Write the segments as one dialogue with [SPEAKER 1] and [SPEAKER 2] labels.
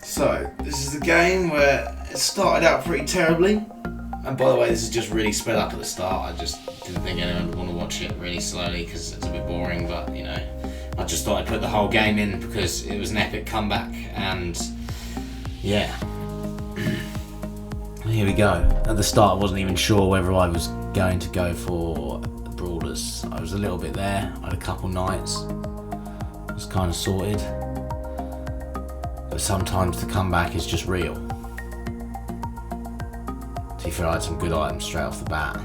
[SPEAKER 1] So, this is a game where it started out pretty terribly. And by the way, this is just really sped up at the start. I just didn't think anyone would want to watch it really slowly because it's a bit boring, but you know, I just thought I'd put the whole game in because it was an epic comeback, and yeah. Here we go. At the start I wasn't even sure whether I was going to go for Brawlers. I was a little bit there. I had a couple nights. It was kind of sorted. But sometimes the comeback is just real. To be fair, I had some good items straight off the bat.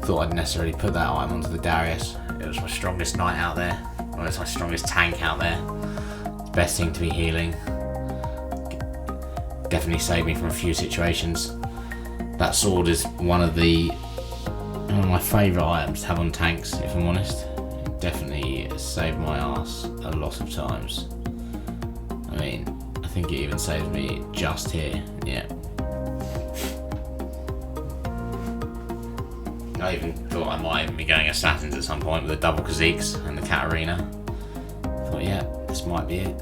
[SPEAKER 1] Thought I'd necessarily put that item onto the Darius. It was my strongest knight out there. Well, it's my strongest tank out there. It's the best thing to be healing. Definitely saved me from a few situations. That sword is one of my favourite items to have on tanks, if I'm honest. It definitely saved my ass a lot of times. I mean, I think it even saves me just here, yeah. I even thought I might even be going assassins at some point with the double Kha'Zix and the Katarina. Thought, yeah, this might be it.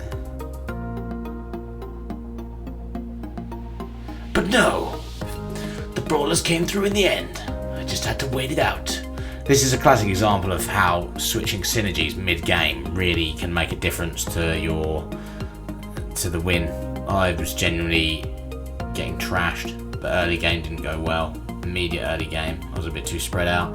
[SPEAKER 1] But no, the Brawlers came through in the end. I just had to wait it out. This is a classic example of how switching synergies mid-game really can make a difference to the win. I was genuinely getting trashed. The early game didn't go well. Immediate early game, I was a bit too spread out.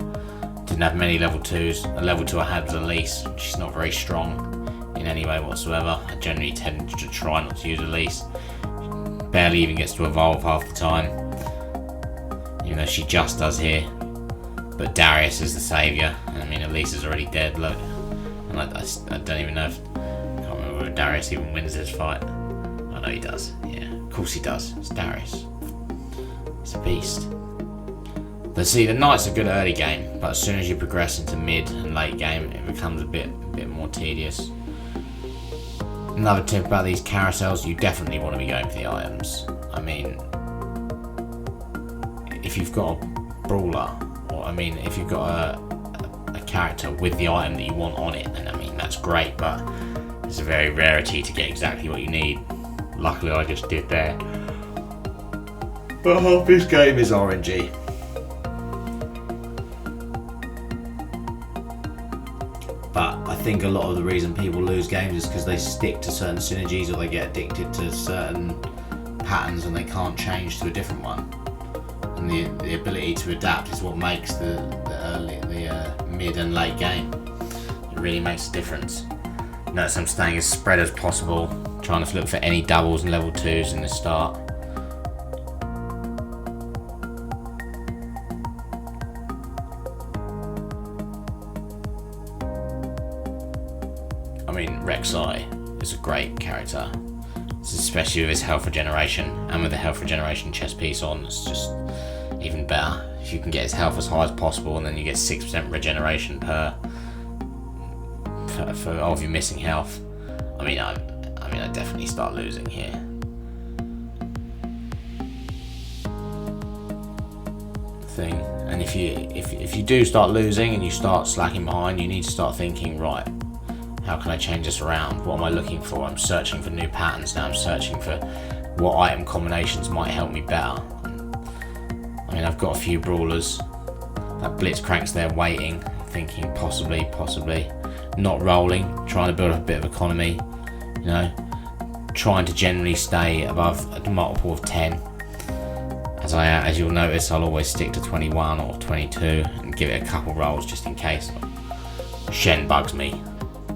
[SPEAKER 1] Didn't have many level 2s. The level 2 I had was Elise. She's not very strong in any way whatsoever. I generally tend to try not to use Elise. Barely even gets to evolve half the time, even though she just does here. But Darius is the saviour, and I mean Elise is already dead, look. And I don't even know if, I can't remember whether Darius even wins this fight. I know he does, yeah, of course he does, it's Darius. He's a beast. But see, the knight's a good early game, but as soon as you progress into mid and late game, it becomes a bit more tedious. Another tip about these carousels, you definitely want to be going for the items. I mean, if you've got a brawler, or I mean, if you've got a character with the item that you want on it, then I mean, that's great, but it's a very rarity to get exactly what you need. Luckily, I just did there. But half this game is RNG. But I think a lot of the reason people lose games is because they stick to certain synergies, or they get addicted to certain patterns and they can't change to a different one. And the ability to adapt is what makes the mid and late game. It really makes a difference. Notice I'm staying as spread as possible, trying to look for any doubles and level 2s in the start. I mean, Rek'Sai is a great character, especially with his health regeneration, and with the health regeneration chest piece on, it's just even better. If you can get his health as high as possible, and then you get 6% regeneration for all of your missing health. I mean, I definitely start losing here. Thing, and if you do start losing and you start slacking behind, you need to start thinking, right, how can I change this around? What am I looking for? I'm searching for new patterns now. I'm searching for what item combinations might help me better. I mean, I've got a few brawlers. That Blitzcrank's there waiting, thinking possibly, not rolling, trying to build up a bit of economy, you know, trying to generally stay above a multiple of 10. As you'll notice, I'll always stick to 21 or 22 and give it a couple rolls just in case. Shen bugs me.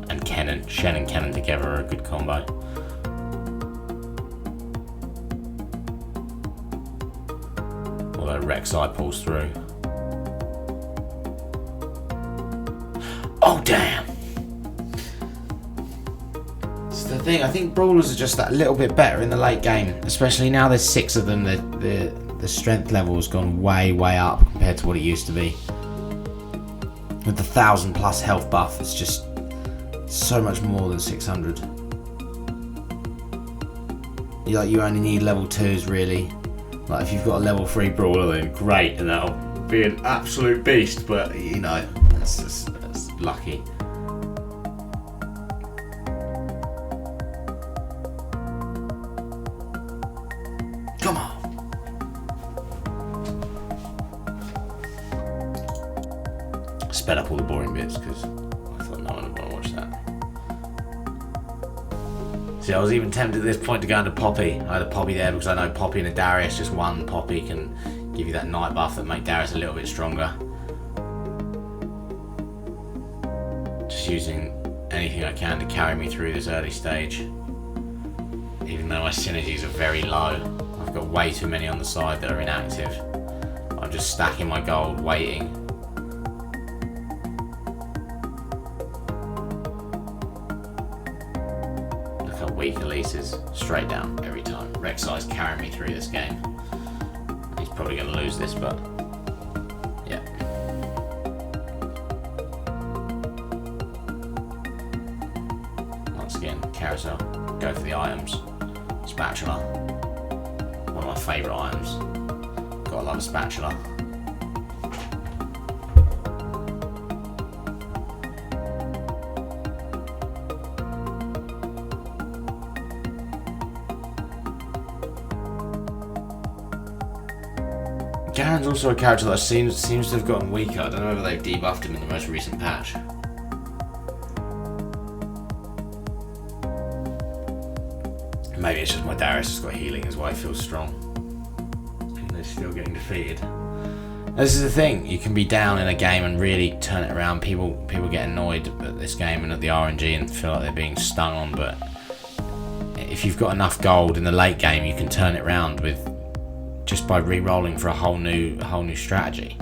[SPEAKER 1] And Shen and Kennen together are a good combo. Although Rek'Sai pulls through. Oh damn! It's the thing, I think brawlers are just that little bit better in the late game. Especially now there's 6 of them, the strength level has gone way up compared to what it used to be. With the 1000+ health buff, it's just so much more than 600. You only need level 2s really. Like if you've got a level 3 brawler, then great, and that'll be an absolute beast. But you know, that's lucky. sped up all the boring bits because I thought no one would want to watch that. See, I was even tempted at this point to go into Poppy. I had a Poppy there because I know Poppy and a Darius, just one Poppy can give you that night buff that make Darius a little bit stronger. Just using anything I can to carry me through this early stage. Even though my synergies are very low, I've got way too many on the side that are inactive. I'm just stacking my gold, waiting. Look how weak Elise is. Straight down every time. Rek'Sai's carrying me through this game. He's probably going to lose this, but yeah. Once again, carousel. Go for the items. Spatula. One of my favourite items. Gotta love a spatula. Garen's also a character that seems to have gotten weaker. I don't know whether they've debuffed him in the most recent patch. Maybe it's just my Darius has got healing as well, he feels strong. And they're still getting defeated. This is the thing, you can be down in a game and really turn it around. People get annoyed at this game and at the RNG and feel like they're being stung on, but if you've got enough gold in the late game, you can turn it around with just by re-rolling for a whole new strategy.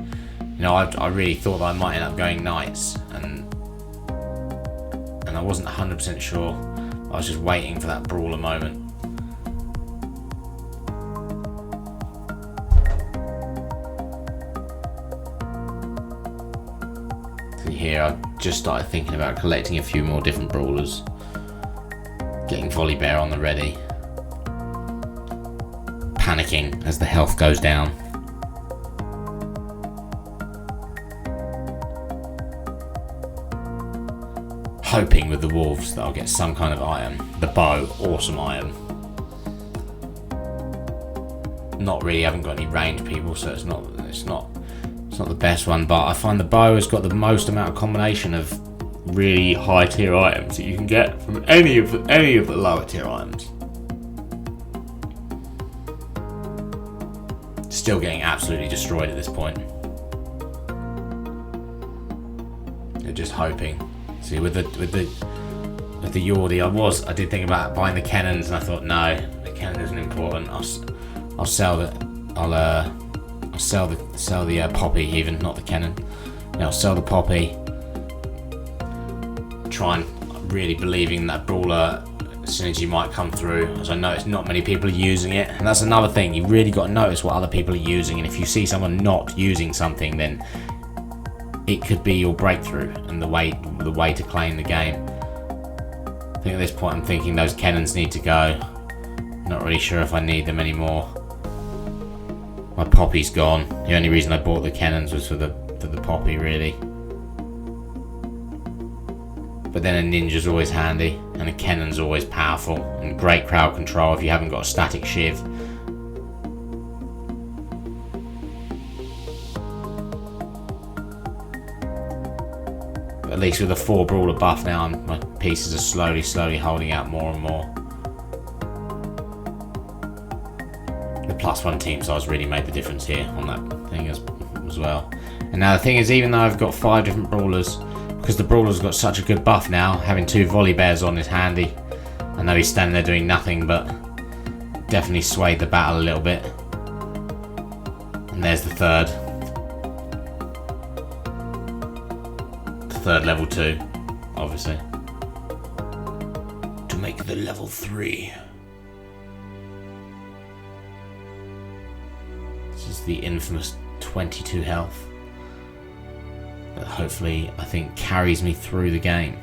[SPEAKER 1] You know, I really thought that I might end up going Knights, and I wasn't 100% sure. I was just waiting for that brawler moment. So here I've just started thinking about collecting a few more different brawlers. Getting Volley Bear on the ready. Panicking as the health goes down. Hoping with the wolves that I'll get some kind of item. The bow, awesome item. Not really, haven't got any ranged people, so it's not the best one, but I find the bow has got the most amount of combination of really high tier items that you can get from any of the lower tier items. Still getting absolutely destroyed at this point. They're just hoping. See, with the Yordi, I did think about buying the cannons, and I thought no, the cannon isn't important. I'll sell the poppy, even not the cannon. Yeah, I'll sell the poppy. Try and really believing that brawler synergy might come through, as I noticed not many people are using it, and that's another thing. You really got to notice what other people are using, and if you see someone not using something, then it could be your breakthrough and the way to claim the game. I think at this point I'm thinking those cannons need to go. Not really sure if I need them anymore. My poppy's gone. The only reason I bought the cannons was for the poppy, really. But then a ninja's always handy, and a cannon's always powerful, and great crowd control if you haven't got a static shiv. But at least with a 4 brawler buff now, my pieces are slowly holding out more and more. The +1 team size really made the difference here on that thing as well. And now the thing is, even though I've got 5 different brawlers, because the brawler's got such a good buff now, having 2 volley bears on is handy. I know he's standing there doing nothing, but definitely swayed the battle a little bit. And there's the third. The third level 2, obviously. To make the level 3. This is the infamous 22 health. That hopefully, I think, carries me through the game.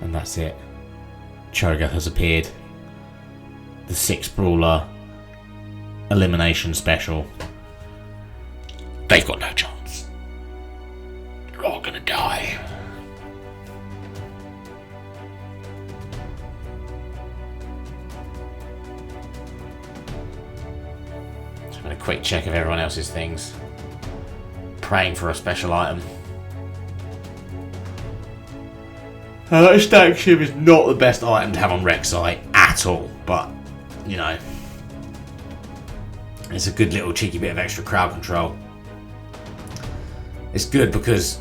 [SPEAKER 1] And that's it. Cho'Gath has appeared. The 6 brawler elimination special. They've got no chance. They're all gonna die. quick check of everyone else's things. Praying for a special item. Stack Ship is not the best item to have on Rek'Sai at all, but, you know, it's a good little cheeky bit of extra crowd control. It's good because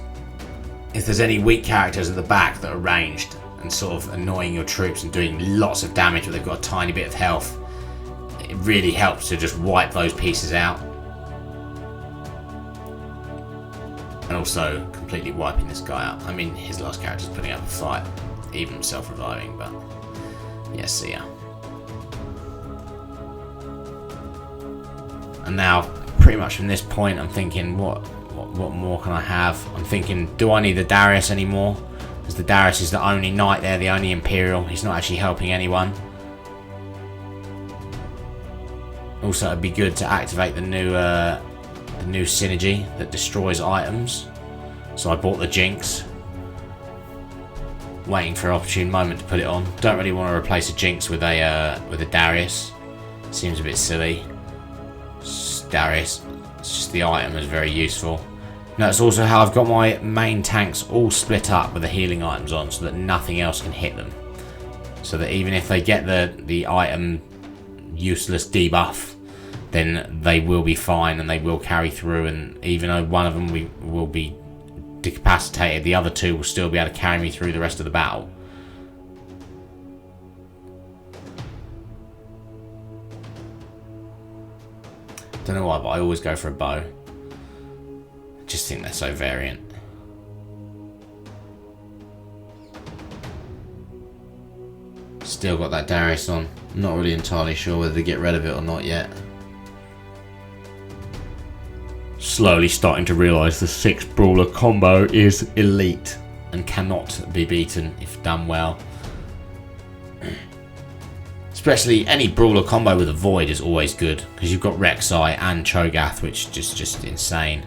[SPEAKER 1] if there's any weak characters at the back that are ranged and sort of annoying your troops and doing lots of damage but they've got a tiny bit of health, it really helps to just wipe those pieces out. And also completely wiping this guy out. I mean, his last character's putting up a fight, even self-reviving, but yeah, see ya. And now, pretty much from this point, I'm thinking, what more can I have? I'm thinking, do I need the Darius anymore? Because the Darius is the only knight there, the only Imperial. He's not actually helping anyone. Also, it'd be good to activate the new synergy that destroys items. So I bought the JINX, waiting for an opportune moment to put it on. Don't really want to replace a JINX with a Darius. Seems a bit silly. Darius, it's just the item is very useful. Notice also how I've got my main tanks all split up with the healing items on, so that nothing else can hit them. So that even if they get the item useless debuff, then they will be fine and they will carry through, and even though one of them will be decapacitated, the other two will still be able to carry me through the rest of the battle. Don't know why, but I always go for a bow. I just think they're so variant. Still got that Darius on. Not really entirely sure whether to get rid of it or not yet. Slowly starting to realise the 6 brawler combo is elite and cannot be beaten if done well. Especially any brawler combo with a void is always good, because you've got Rek'Sai and Cho'Gath, which is just insane.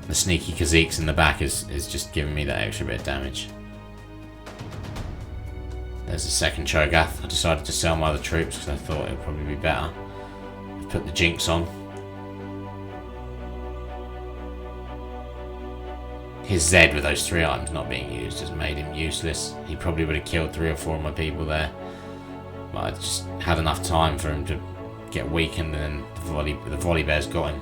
[SPEAKER 1] The sneaky Kha'Zix in the back is just giving me that extra bit of damage. There's the second Cho'Gath. I decided to sell my other troops because I thought it would probably be better. I've put the JINX on. His Z with those 3 items not being used has made him useless. He probably would have killed 3 or 4 of my people there. But I just had enough time for him to get weakened, and then the volley bears got him.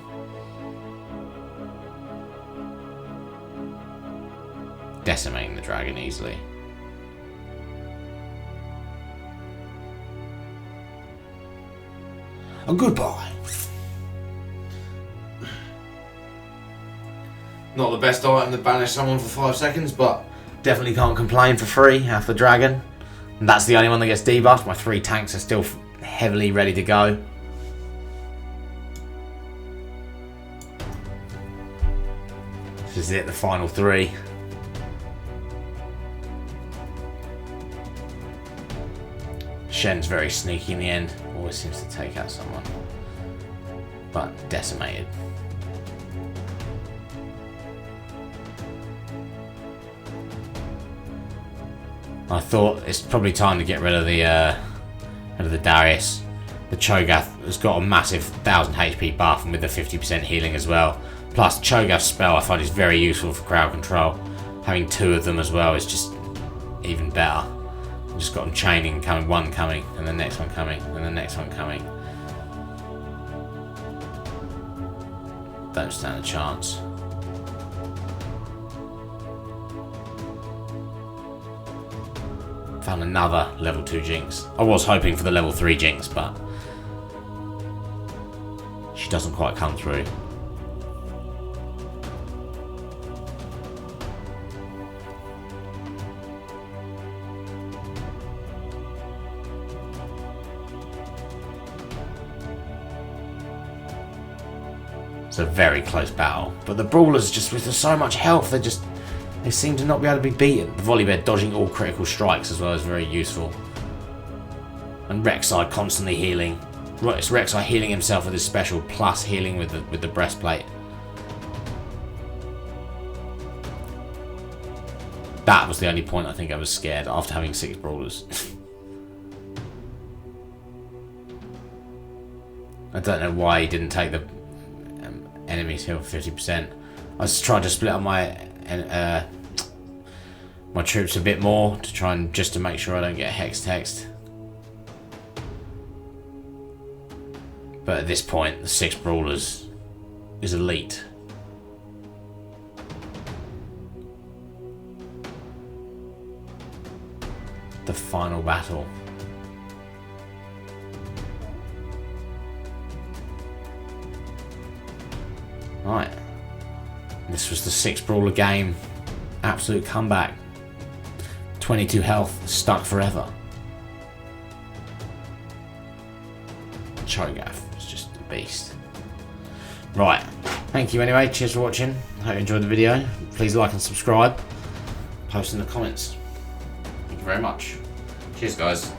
[SPEAKER 1] Decimating the dragon easily. And goodbye. Not the best item to banish someone for 5 seconds, but definitely can't complain for free after dragon. And that's the only one that gets debuffed. My 3 tanks are still heavily ready to go. This is it, the final 3. Shen's very sneaky in the end. Always seems to take out someone. But decimated. I thought it's probably time to get rid of the Darius. The Cho'Gath has got a massive 1000 HP buff, and with the 50% healing as well. Plus Cho'Gath's spell I find is very useful for crowd control. Having 2 of them as well is just even better. I've just got them chaining, one coming, and the next one coming, and the next one coming. Don't stand a chance. Found another level 2 JINX. I was hoping for the level 3 JINX, but she doesn't quite come through. It's a very close battle, but the brawlers just with so much health, they seem to not be able to be beaten. The volley bear dodging all critical strikes as well is very useful. And Rek'Sai constantly healing. It's Rek'Sai healing himself with his special, plus healing with the breastplate. That was the only point I think I was scared after having 6 brawlers. I don't know why he didn't take the enemy's heal 50%. I was trying to split up my my troops a bit more to try and just to make sure I don't get hex text. But at this point, the 6 brawlers is elite. The final battle. Right. This was the 6 brawler game. Absolute comeback. 22 health, stuck forever. Cho'Gath is just a beast. Right. Thank you anyway. Cheers for watching. Hope you enjoyed the video. Please like and subscribe. Post in the comments. Thank you very much. Cheers, guys.